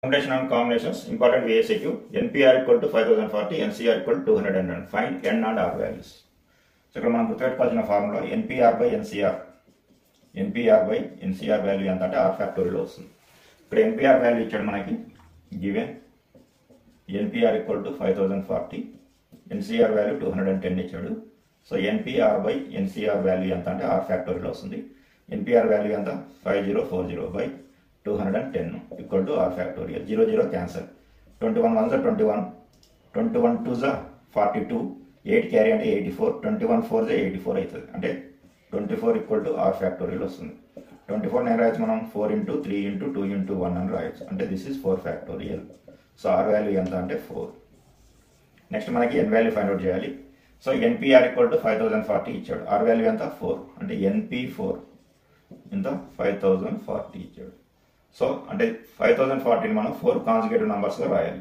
Combination and combinations, important VACQ, NPR equal to 5040, NCR equal to 200. Find N and R values. So, here we have the formula NPR by NCR. NPR by NCR value and R factorial. Here NPR value is given NPR equal to 5040, NCR value 210. So, NPR by NCR value and R factorial. NPR value and 5040 by 210 equal to R factorial. 0 0 cancel. 21 1s are 21. 21 2s are 42. 8 carry and 84. 21 4s are 84 and 24 equal to R factorial. 24 9 4 into 3 into 2 into 1 and this is 4 factorial. So R value anta 4. Next manaki N value find out cheyali. So NPR equal to 5040 ichadu. R value anta 4 and NP4 in the 5040 ichadu. So, అంటే 5040 మనం 4 consecutive numbers గా రాయాలి.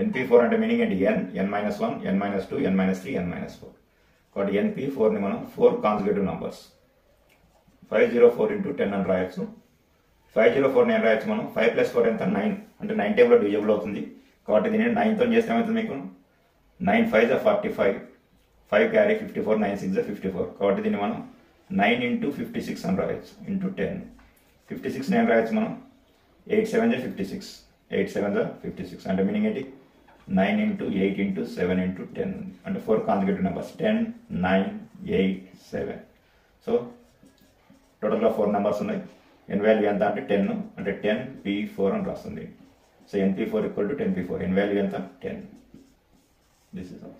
NP4 అంటే meaning ఏంటి? n-1, n-2, n-3, n-4. కాబట్టి NP4 ని మనం 4 consecutive numbers 504 into 10 అని రాయొచ్చు. 504 నేను రాయొచ్చు మనం. 5 + 4 ఎంత? 9. అంటే 9 టేబుల్ డివిజిబుల్ అవుతుంది. కాబట్టి దీన్ని 9 తో చేస్తే ఏమవుతుంది మీకు? 9 5s are 45. 5 carry 54, 9 6s are 54. కాబట్టి దీన్ని మనం 9 into 56 అని రాయొచ్చు. into 10. 56 నేను రాయొచ్చు మనం. 8 7s are 56. 8 7s are 56. And the meaning is 9 into 8 into 7 into 10. And 4 consecutive numbers 10, 9, 8, 7. So total of 4 numbers ఉన్నాయి. N value ఎంత అంటే 10 అంటే 10p4 అని రాస్తుంది. So NP4 equal to 10p4. N value ఎంత? 10. This is all.